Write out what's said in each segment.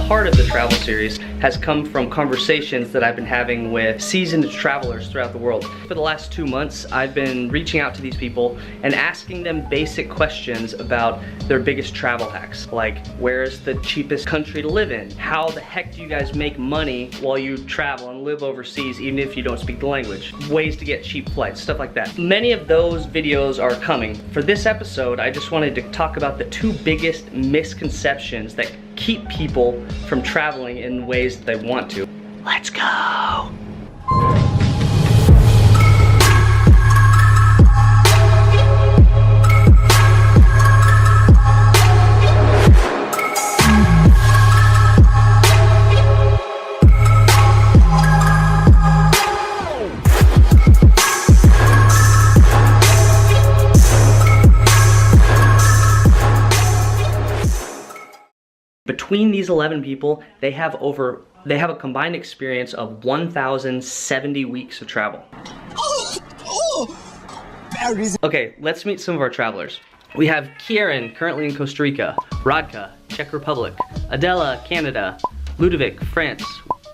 part of the travel series has come from conversations that I've been having with seasoned travelers throughout the world. For the last 2 months, I've been reaching out to these people and asking them basic questions about their biggest travel hacks. Like, where's the cheapest country to live in? How the heck do you guys make money while you travel and live overseas even if you don't speak the language? Ways to get cheap flights, stuff like that. Many of those videos are coming. For this episode, I just wanted to talk about the 2 biggest misconceptions that keep people from traveling in ways that they want to. Let's go! Between these 11 people, they have a combined experience of 1,070 weeks of travel. Okay, let's meet some of our travelers. We have Kieran, currently in Costa Rica, Radka, Czech Republic, Adela, Canada, Ludovic, France,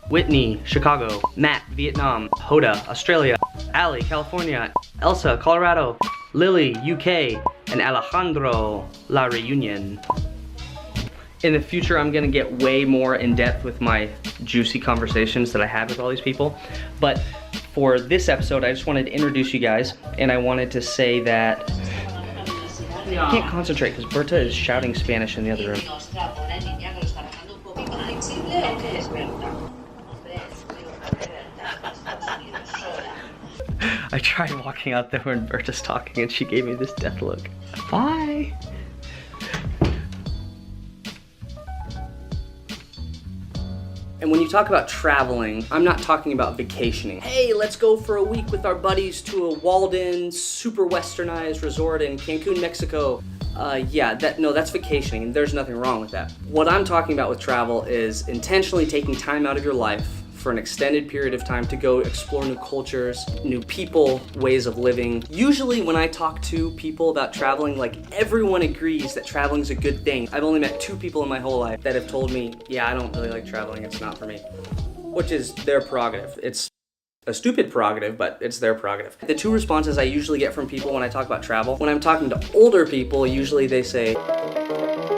Whitney, Chicago, Matt, Vietnam, Hoda, Australia, Ali, California, Elsa, Colorado, Lily, UK, and Alejandro, La Reunion. In the future, I'm gonna get way more in depth with my juicy conversations that I had with all these people. But for this episode, I just wanted to introduce you guys, and I wanted to say that I can't concentrate because Berta is shouting Spanish in the other room. I tried walking out there when Berta's talking and she gave me this death look. Bye! And when you talk about traveling, I'm not talking about vacationing. Hey, let's go for a week with our buddies to a walled-in, super westernized resort in Cancun, Mexico. That's vacationing, and there's nothing wrong with that. What I'm talking about with travel is intentionally taking time out of your life for an extended period of time to go explore new cultures, new people, ways of living. Usually when I talk to people about traveling, like, everyone agrees that traveling is a good thing. I've only met 2 people in my whole life that have told me, yeah, I don't really like traveling, it's not for me. Which is their prerogative. It's a stupid prerogative, but it's their prerogative. The 2 responses I usually get from people when I talk about travel, when I'm talking to older people, usually they say,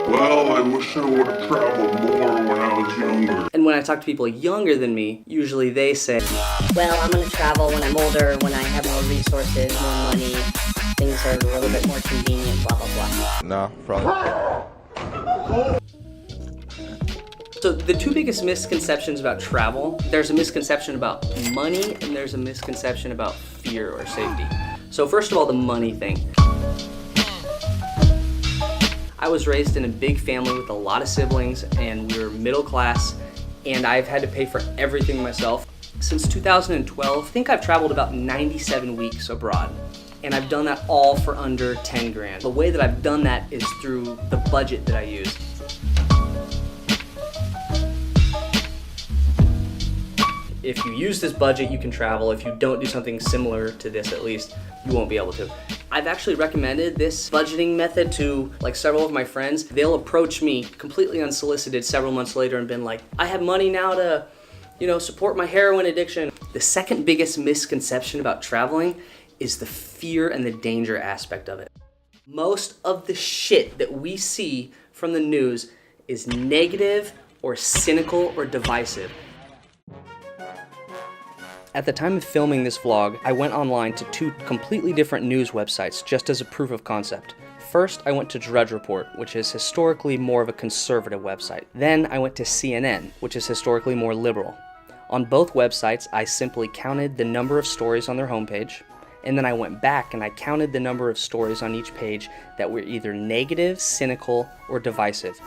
well, I wish I would have traveled more when I was younger. And when I talk to people younger than me, usually they say, well, I'm gonna travel when I'm older, when I have more resources, more money, things are a little bit more convenient, blah, blah, blah. No, probably. So the 2 biggest misconceptions about travel, there's a misconception about money and there's a misconception about fear or safety. So first of all, the money thing. I was raised in a big family with a lot of siblings and we were middle class and I've had to pay for everything myself. Since 2012, I think I've traveled about 97 weeks abroad and I've done that all for under 10 grand. The way that I've done that is through the budget that I use. If you use this budget, you can travel. If you don't do something similar to this, at least, you won't be able to. I've actually recommended this budgeting method to like several of my friends. They'll approach me completely unsolicited several months later and been like, I have money now to, support my heroin addiction. The second biggest misconception about traveling is the fear and the danger aspect of it. Most of the shit that we see from the news is negative or cynical or divisive. At the time of filming this vlog, I went online to 2 completely different news websites just as a proof of concept. First, I went to Drudge Report, which is historically more of a conservative website. Then I went to CNN, which is historically more liberal. On both websites, I simply counted the number of stories on their homepage, and then I went back and I counted the number of stories on each page that were either negative, cynical, or divisive.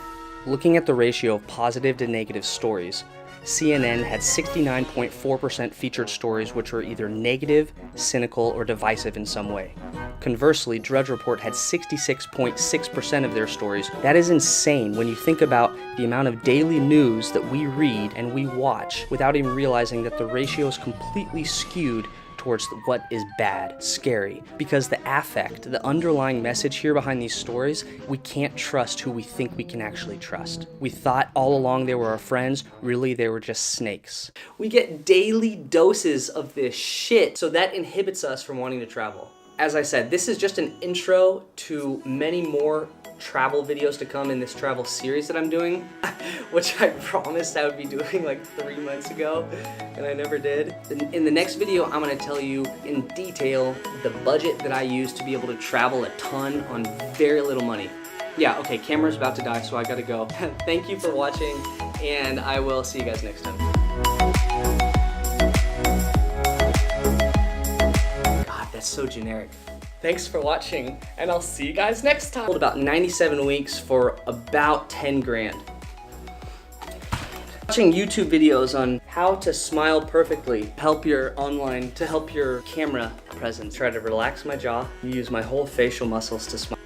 Looking at the ratio of positive to negative stories, CNN had 69.4% featured stories which were either negative, cynical, or divisive in some way. Conversely, Drudge Report had 66.6% of their stories. That is insane when you think about the amount of daily news that we read and we watch without even realizing that the ratio is completely skewed towards what is bad, scary, because the affect, the underlying message here behind these stories, we can't trust who we think we can actually trust. We thought all along they were our friends, really they were just snakes. We get daily doses of this shit, so that inhibits us from wanting to travel. As I said, this is just an intro to many more travel videos to come in this travel series that I'm doing, which I promised I would be doing like 3 months ago, and I never did. In the next video, I'm gonna tell you in detail the budget that I use to be able to travel a ton on very little money. Yeah, okay, camera's about to die, so I gotta go. Thank you for watching, and I will see you guys next time. God, that's so generic. Thanks for watching, and I'll see you guys next time. About 97 weeks for about 10 grand. Watching YouTube videos on how to smile perfectly, help your camera presence. Try to relax my jaw, use my whole facial muscles to smile.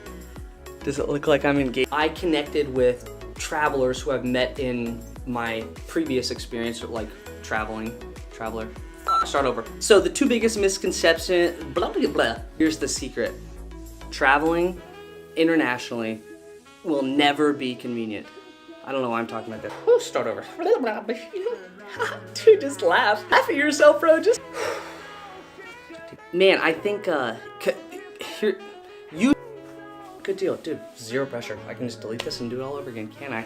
Does it look like I'm engaged? I connected with travelers who I've met in my previous experience with like traveler. Start over. So the two biggest misconceptions, blah, blah, blah. Here's the secret. Traveling internationally will never be convenient. I don't know why I'm talking like that. Oh, start over. Dude, just laugh. Laugh at yourself, bro. Just. Man, I think, here, good deal, dude. Zero pressure. I can just delete this and do it all over again, can't I?